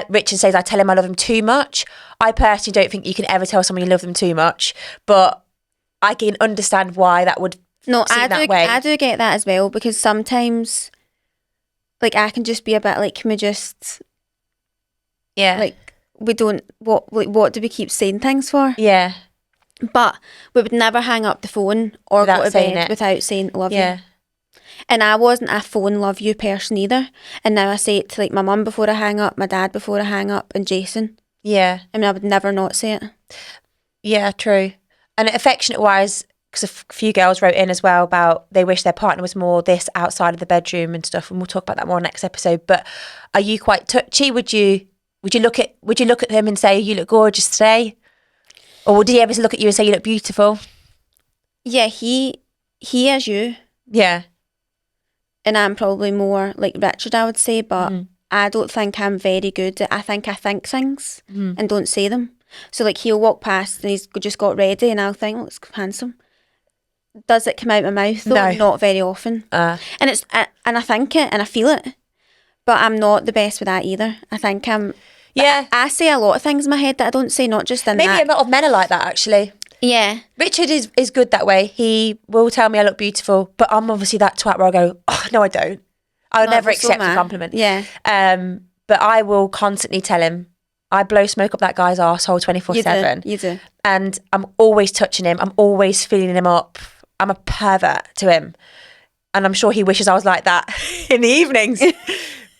Richard says I tell him I love him too much. I personally don't think you can ever tell someone you love them too much, but I can understand why that would seem that way. I do get that as well, because sometimes like I can just be a bit like, can we just like, we don't, what do we keep saying things for? Yeah. But we would never hang up the phone or go to bed without saying love you. And I wasn't a phone love you person either. And now I say it to like my mum before I hang up, my dad before I hang up, and Jason. Yeah. I mean, I would never not say it. Yeah, true. And affectionate wise, because a few girls wrote in as well about they wish their partner was more this outside of the bedroom and stuff, and we'll talk about that more next episode. But are you quite touchy? Would you look at him and say, you look gorgeous today? Or did he ever look at you and say, you look beautiful? Yeah, he is you. Yeah. And I'm probably more like Richard, I would say, but I don't think I'm very good at, I think things and don't say them. So like he'll walk past and he's just got ready and I'll think, looks handsome. Does it come out my mouth though? No. Not very often. And I think it and I feel it. But I'm not the best with that either. I think I'm... Yeah. I say a lot of things in my head that I don't say, not just in Maybe that. a lot of men are like that, actually. Yeah. Richard is good that way. He will tell me I look beautiful, but I'm obviously that twat where I go, oh, no, I don't. I'll never accept a compliment. Yeah. But I will constantly tell him, I blow smoke up that guy's arsehole 24/7. You do. And I'm always touching him. I'm always feeling him up. I'm a pervert to him. And I'm sure he wishes I was like that in the evenings.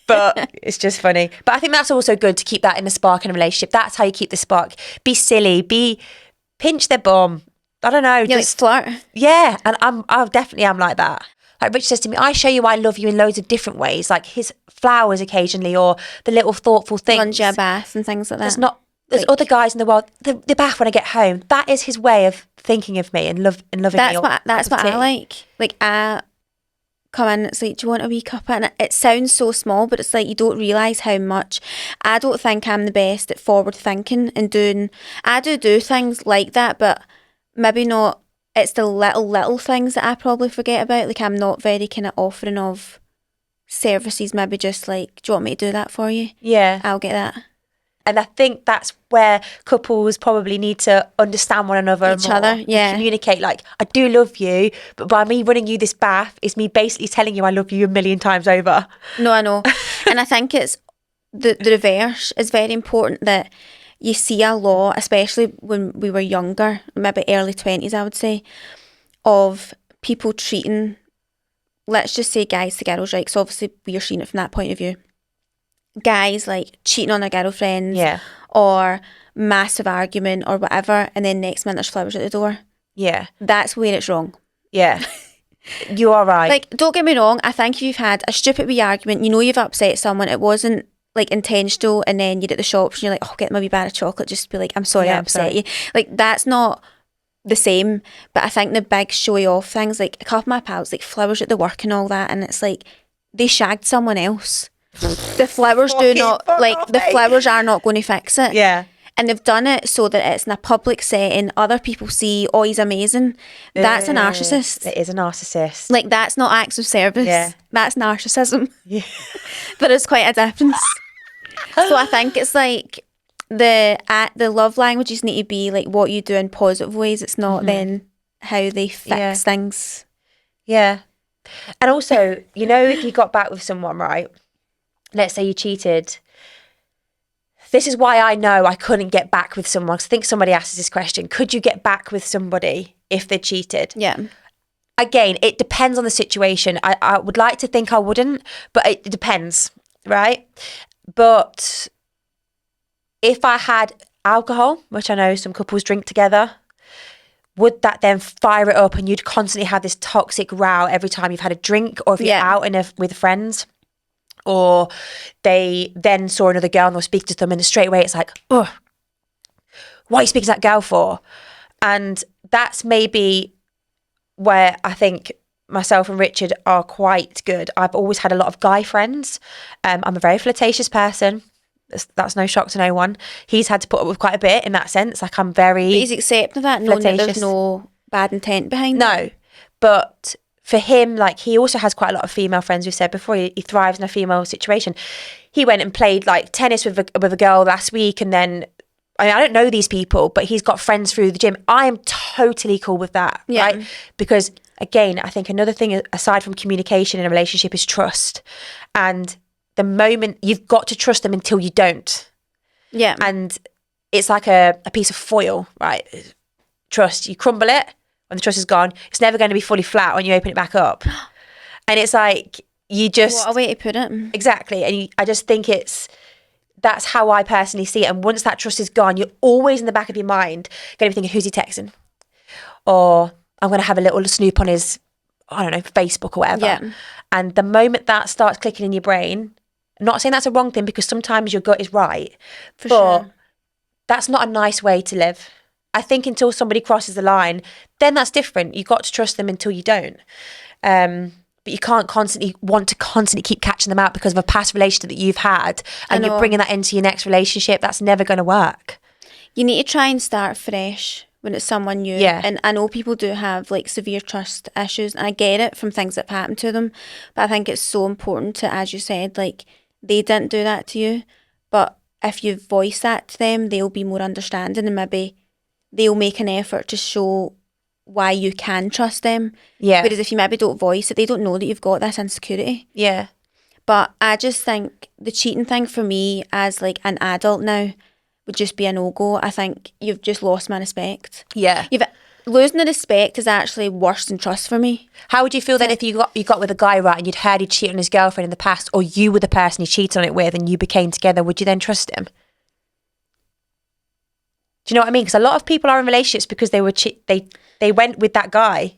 But it's just funny. But I think that's also good to keep that in the spark in a relationship. That's how you keep the spark. Be silly. Pinch their bum. I don't know. Yeah, just flirt. Yeah. And I definitely am like that. Like Rich says to me, I show you I love you in loads of different ways. Like his flowers occasionally or the little thoughtful things. Lunge a bath and things like that. There's other guys in the world. The bath when I get home. That is his way of thinking of me and loving me. That's what I like. Like I come in, it's like, do you want a wee cuppa? And it sounds so small, but it's like you don't realise how much. I don't think I'm the best at forward thinking and doing. I do things like that, but maybe not. It's the little things that I probably forget about. Like I'm not very kind of offering of services. Maybe just like, do you want me to do that for you? Yeah, I'll get that. And I think that's where couples probably need to understand one another Each other, yeah. Communicate, like, I do love you, but by me running you this bath, it's me basically telling you I love you a million times over. No, I know. And I think it's the reverse is very important, that you see a lot, especially when we were younger, maybe early 20s, I would say, of people treating, let's just say guys to girls, right? Because obviously we're seeing it from that point of view. Guys like cheating on their girlfriends, or massive argument or whatever, and then next minute there's flowers at the door. Yeah. That's where it's wrong. Yeah. You are right. Like, don't get me wrong, I think if you've had a stupid wee argument, you know you've upset someone, it wasn't like intentional, and then you're at the shops and you're like, oh, get my wee bar of chocolate, just be like, I'm sorry, I upset you. Like, that's not the same. But I think the big showy off things, like a couple of my pals, like flowers at the work and all that, and it's like they shagged someone else. The flowers the flowers are not going to fix it. Yeah. And they've done it so that it's in a public setting, other people see, oh, he's amazing. That's a narcissist. It is a narcissist. Like, that's not acts of service. Yeah. That's narcissism. Yeah. There is quite a difference. So I think it's like the love languages need to be like what you do in positive ways. It's not then how they fix things. Yeah. And also, you know, if you got back with someone, right? Let's say you cheated. This is why I know I couldn't get back with someone. Because I think somebody asked this question. Could you get back with somebody if they cheated? Yeah. Again, it depends on the situation. I would like to think I wouldn't, but it depends, right? But if I had alcohol, which I know some couples drink together, would that then fire it up and you'd constantly have this toxic row every time you've had a drink, or if you're out with friends? Or they then saw another girl and they'll speak to them, and straight away it's like, oh, what are you speaking to that girl for? And that's maybe where I think myself and Richard are quite good. I've always had a lot of guy friends. I'm a very flirtatious person. That's no shock to no one. He's had to put up with quite a bit in that sense. Like, I'm very... But he's accepting of that, knowing that there's no bad intent behind it. No, but... For him, like, he also has quite a lot of female friends. We've said before, he thrives in a female situation. He went and played like tennis with a girl last week, and then I don't know these people, but he's got friends through the gym. I am totally cool with that, right? Because again, I think another thing aside from communication in a relationship is trust. And the moment you've got to trust them until you don't. Yeah. And it's like a piece of foil, right? Trust, you crumble it. When the trust is gone, it's never going to be fully flat when you open it back up. And it's like, you just... What a way to put it. Exactly. And I just think that's how I personally see it. And once that trust is gone, you're always in the back of your mind going to be thinking, who's he texting? Or I'm going to have a little snoop on his, I don't know, Facebook or whatever. Yeah. And the moment that starts clicking in your brain, I'm not saying that's a wrong thing, because sometimes your gut is right. For sure. That's not a nice way to live. I think until somebody crosses the line, then that's different. You've got to trust them until you don't. But you can't want to constantly keep catching them out because of a past relationship that you've had, and you're bringing that into your next relationship. That's never going to work. You need to try and start fresh when it's someone new. Yeah. And I know people do have like severe trust issues, and I get it from things that have happened to them. But I think it's so important to, as you said, like, they didn't do that to you. But if you voice that to them, they'll be more understanding, and maybe they'll make an effort to show why you can trust them. Yeah. Whereas if you maybe don't voice it, they don't know that you've got this insecurity. Yeah. But I just think the cheating thing for me as like an adult now would just be a no-go. I think you've just lost my respect. Yeah. Losing the respect is actually worse than trust for me. How would you feel then if you got with a guy, right, and you'd heard he'd cheated on his girlfriend in the past, or you were the person he cheated on it with and you became together? Would you then trust him? Do you know what I mean? Because a lot of people are in relationships because they went with that guy.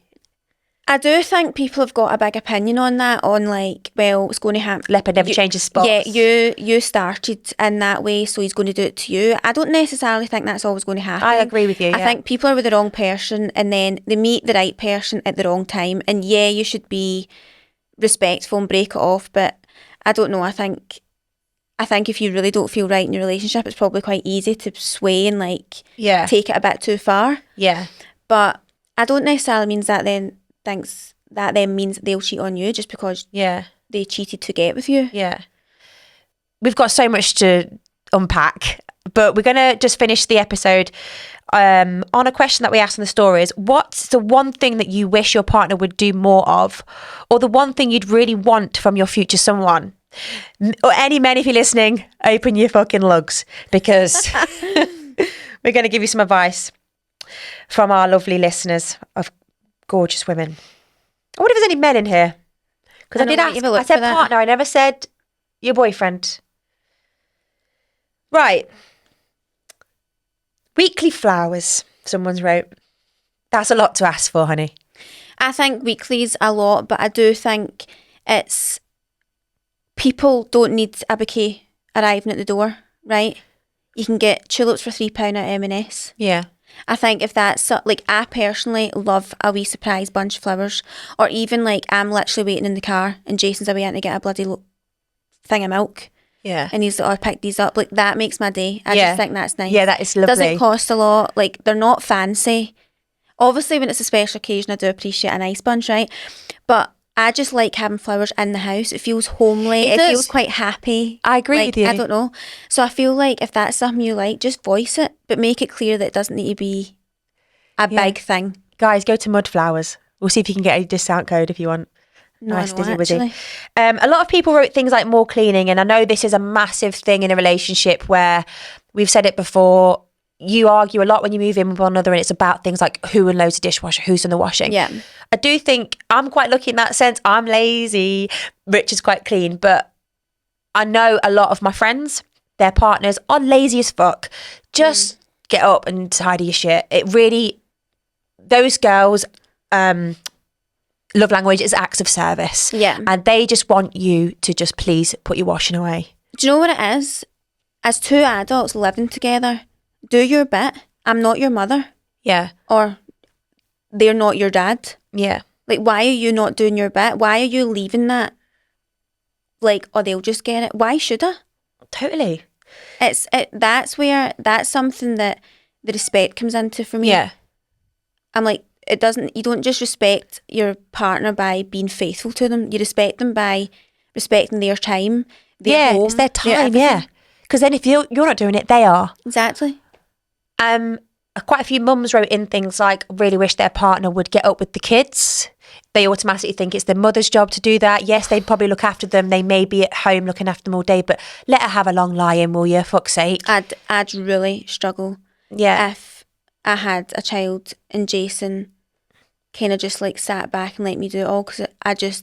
I do think people have got a big opinion on that, on like, well, it's going to happen. Leopard never changes spots. Yeah, you started in that way, so he's going to do it to you. I don't necessarily think that's always going to happen. I agree with you. I think people are with the wrong person, and then they meet the right person at the wrong time. And yeah, you should be respectful and break it off. But I don't know. I think if you really don't feel right in your relationship, it's probably quite easy to sway and like take it a bit too far. Yeah. But I don't necessarily means that then means they'll cheat on you just because they cheated to get with you. Yeah. We've got so much to unpack, But we're going to just finish the episode on a question that we asked in the stories. What's the one thing that you wish your partner would do more of, or the one thing you'd really want from your future someone? Or any men, if you're listening, open your fucking lugs, because we're going to give you some advice from our lovely listeners of gorgeous women. I wonder if there's any men in here, because I did ask. I said partner, I never said your boyfriend. Right. Weekly flowers, someone's wrote. That's a lot to ask for, honey. I think weekly's a lot, but I do think it's... People don't need a bouquet arriving at the door, right? You can get tulips for £3 at M&S. Yeah. I think if that's... Like, I personally love a wee surprise bunch of flowers. Or even, like, I'm literally waiting in the car and Jason's away to get a bloody thing of milk. Yeah. And he's like, oh, I picked these up. Like, that makes my day. I just think that's nice. Yeah, that is lovely. Doesn't cost a lot. Like, they're not fancy. Obviously, when it's a special occasion, I do appreciate a nice bunch, right? But I just like having flowers in the house. It feels homely. It feels quite happy. I agree with you. I don't know. So I feel like if that's something you like, just voice it, but make it clear that it doesn't need to be a big thing. Guys, go to Mudflowers. We'll see if you can get a discount code if you want. Nice, Dizzy Wizzy. A lot of people wrote things like more cleaning, and I know this is a massive thing in a relationship where we've said it before. You argue a lot when you move in with one another, and it's about things like who unloads the dishwasher, who's done the washing. Yeah. I do think I'm quite lucky in that sense. I'm lazy. Rich is quite clean, but I know a lot of my friends, their partners are lazy as fuck. Just get up and tidy your shit. It really, those girls, love language is acts of service. Yeah. And they just want you to just please put your washing away. Do you know what it is? As two adults living together, do your bit. I'm not your mother. Yeah. Or they're not your dad. Yeah. Like, why are you not doing your bit? Why are you leaving that? Like, oh, they'll just get it. Why should I? Totally. That's something that the respect comes into for me. Yeah. I'm like, you don't just respect your partner by being faithful to them. You respect them by respecting their time, their home, it's their time, Because then if you're not doing it, they are. Exactly. Quite a few mums wrote in things like, really wish their partner would get up with the kids. They automatically think it's their mother's job to do that. Yes, they'd probably look after them. They may be at home looking after them all day, but let her have a long lie-in, will you? Fuck's sake. I'd really struggle. Yeah. If I had a child and Jason kind of just like sat back and let me do it all, because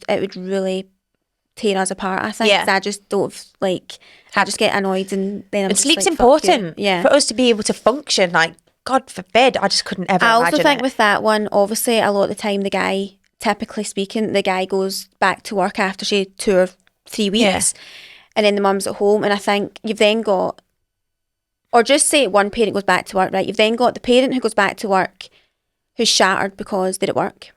it would really tear us apart, I think. I just don't like, I just get annoyed, and then I'm just sleep's like, important for us to be able to function. Like, God forbid, I just couldn't ever imagine. I also think with that one, obviously a lot of the time typically speaking, the guy goes back to work after 2 or 3 weeks, and then the mum's at home, and I think you've then got, or just say one parent goes back to work, right? You've then got the parent who goes back to work who's shattered because they're at work.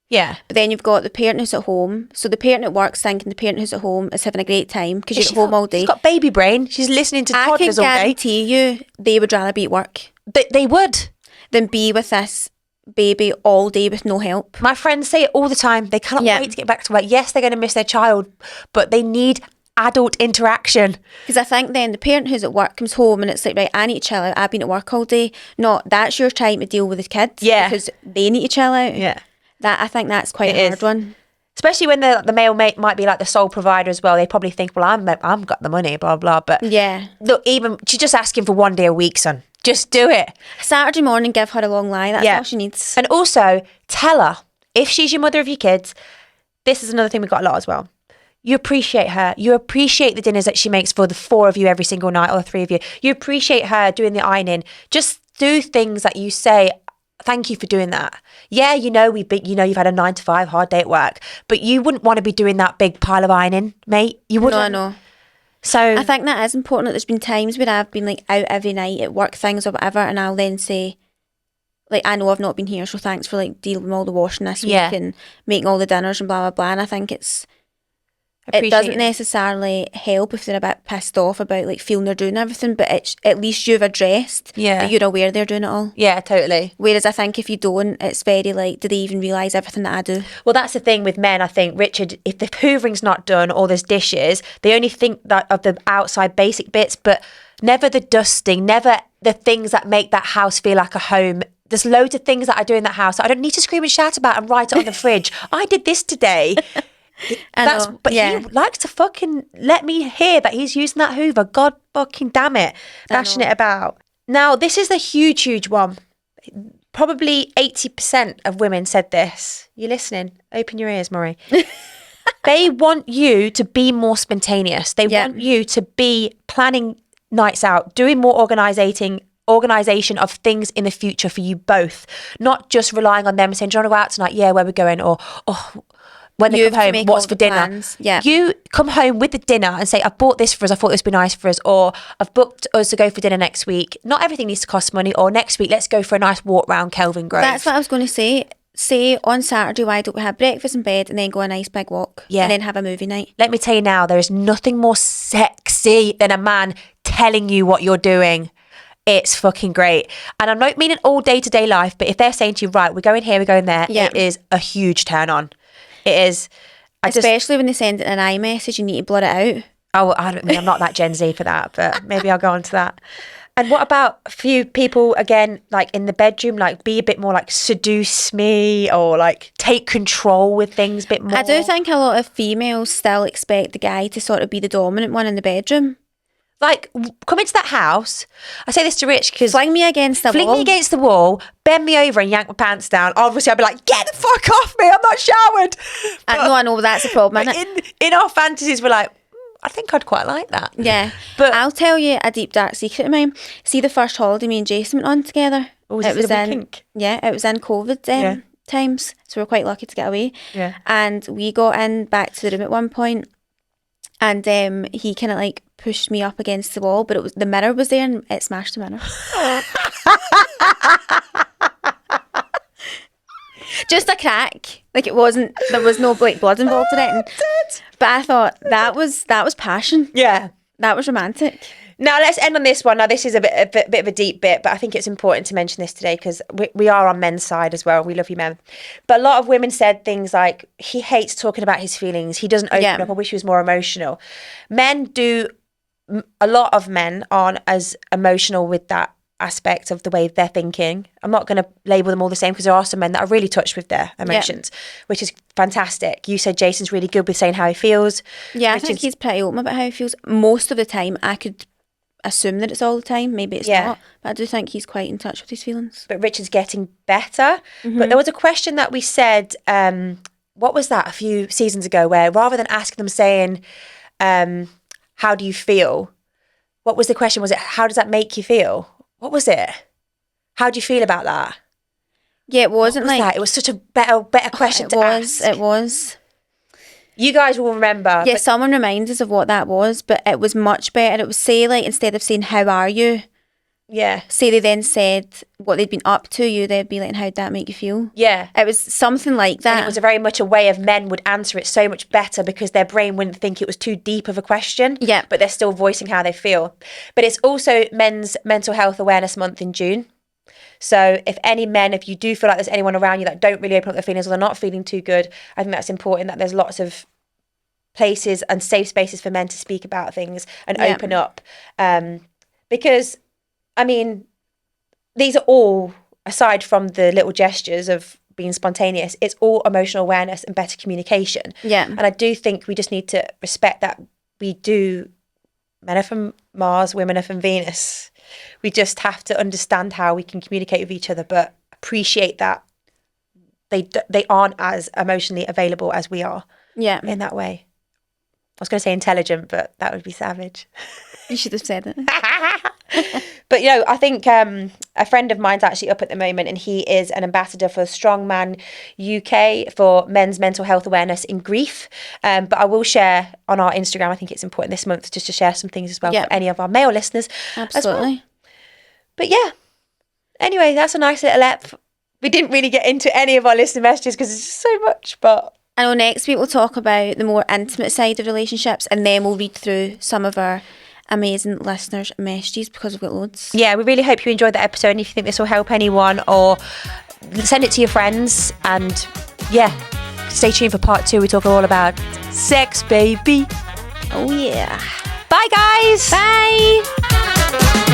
Yeah. But then you've got the parent who's at home. So the parent at work's thinking the parent who's at home is having a great time because you're at home all day. She's got baby brain. She's listening to toddlers all day. I can guarantee you they would rather be at work. They would. Than be with this baby all day with no help. My friends say it all the time. They cannot wait to get back to work. Yes, they're going to miss their child, but they need adult interaction. Because I think then the parent who's at work comes home and it's like, right, I need to chill out. I've been at work all day. No, that's your time to deal with the kids. Yeah. Because they need to chill out. Yeah. I think that's quite a hard one. Especially when the male mate might be like the sole provider as well. They probably think, well, I'm got the money, blah, blah. But look, even she's just asking for 1 day a week, son. Just do it. Saturday morning, give her a long lie. That's all she needs. And also, tell her, if she's your mother of your kids, this is another thing we got a lot as well. You appreciate her. You appreciate the dinners that she makes for the 4 of you every single night, or the 3 of you. You appreciate her doing the ironing. Just do things that you say, thank you for doing that. Yeah, you've had a 9 to 5 hard day at work, but you wouldn't want to be doing that big pile of ironing, mate. You wouldn't. No. So I think that is important. There's been times where I've been like out every night at work things or whatever, and I'll then say, like, I know I've not been here, so thanks for like dealing with all the washing this week and making all the dinners and blah blah blah. And I think it's it doesn't necessarily help if they're a bit pissed off about like feeling they're doing everything, but it's at least you've addressed that you're aware they're doing it all. Yeah, totally. Whereas I think if you don't, it's very like, do they even realise everything that I do? Well, that's the thing with men. I think, Richard, if the hoovering not done or there's dishes, they only think that of the outside basic bits, but never the dusting, never the things that make that house feel like a home. There's loads of things that I do in that house that I don't need to scream and shout about and write it on the fridge. I did this today. But he likes to fucking let me hear that he's using that Hoover. God fucking damn it. Bashing it about. Now, this is the huge one. Probably 80% of women said this. You listening? Open your ears, Maury. They want you to be more spontaneous. They want you to be planning nights out, doing more organisation of things in the future for you both. Not just relying on them saying, do you want to go out tonight? Yeah, where we're going? Or, when they come home, what's for dinner? Plans. Yeah. You come home with the dinner and say, I've bought this for us, I thought this would be nice for us, or I've booked us to go for dinner next week. Not everything needs to cost money, or next week, let's go for a nice walk round Kelvin Grove. That's what I was going to say. Say on Saturday, why don't we have breakfast in bed and then go a nice big walk? And then have a movie night. Let me tell you now, there is nothing more sexy than a man telling you what you're doing. It's fucking great. And I'm not meaning all day-to-day life, but if they're saying to you, right, we're going here, we're going there, it is a huge turn on. It is. Especially when they send an iMessage, you need to blur it out. Oh, I'm not that Gen Z for that, but maybe I'll go on to that. And what about a few people, again, like in the bedroom, like be a bit more like seduce me or like take control with things a bit more? I do think a lot of females still expect the guy to sort of be the dominant one in the bedroom. Like, come into that house. I say this to Rich because... Fling me against the wall, bend me over and yank my pants down. Obviously, I'd be like, get the fuck off me, I'm not showered. I know, that's a problem, isn't it? In our fantasies, we're like, I think I'd quite like that. Yeah. But I'll tell you a deep, dark secret of mine. See the first holiday me and Jason went on together? Oh, it was in pink? Yeah, it was in COVID times, so we were quite lucky to get away. Yeah. And we got in back to the room at one point, and he kind of like pushed me up against the wall, but the mirror was there and it smashed the mirror. Just a crack. Like there was no like blood involved in it. But I thought that was passion. Yeah. That was romantic. Now let's end on this one. Now this is a bit of a deep bit, but I think it's important to mention this today because we are on men's side as well. We love you men. But a lot of women said things like, he hates talking about his feelings. He doesn't open up. I wish he was more emotional. A lot of men aren't as emotional with that aspect of the way they're thinking. I'm not going to label them all the same because there are some men that are really touched with their emotions, which is fantastic. You said Jason's really good with saying how he feels. Yeah, I think he's pretty open about how he feels. Most of the time, I could assume that it's all the time. Maybe it's not, but I do think he's quite in touch with his feelings. But Richard's getting better. Mm-hmm. But there was a question that we said, what was that a few seasons ago, where rather than asking them saying, how do you feel? What was the question? Was it, how does that make you feel? What was it? How do you feel about that? Yeah, it wasn't that? It was such a better question to ask. It was. You guys will remember. Yeah, someone reminds us of what that was, but it was much better. It was say, like, instead of saying, how are you? Yeah. Say they then said what they'd been up to, they'd be like, how'd that make you feel? Yeah. It was something like that. And it was very much a way of men would answer it so much better because their brain wouldn't think it was too deep of a question. Yeah. But they're still voicing how they feel. But it's also Men's Mental Health Awareness Month in June. So if you do feel like there's anyone around you that don't really open up their feelings or they're not feeling too good, I think that's important that there's lots of places and safe spaces for men to speak about things and open up. Because, I mean, these are all, aside from the little gestures of being spontaneous, it's all emotional awareness and better communication. Yeah. And I do think we just need to respect that men are from Mars, women are from Venus. We just have to understand how we can communicate with each other, but appreciate that they aren't as emotionally available as we are. Yeah. In that way. I was going to say intelligent, but that would be savage. You should have said it. But, I think a friend of mine's actually up at the moment, and he is an ambassador for Strongman UK for men's mental health awareness in grief. But I will share on our Instagram, I think it's important this month just to share some things as well for any of our male listeners. Absolutely. Well. But yeah, anyway, that's a nice little ep. We didn't really get into any of our listener messages because it's just so much, but I know next week we'll talk about the more intimate side of relationships, and then we'll read through some of our amazing listeners' messages because we've got loads. Yeah, we really hope you enjoyed the episode, and if you think this will help anyone, or send it to your friends. And yeah, stay tuned for part 2. We talk all about sex, baby. Oh yeah. Bye guys. Bye.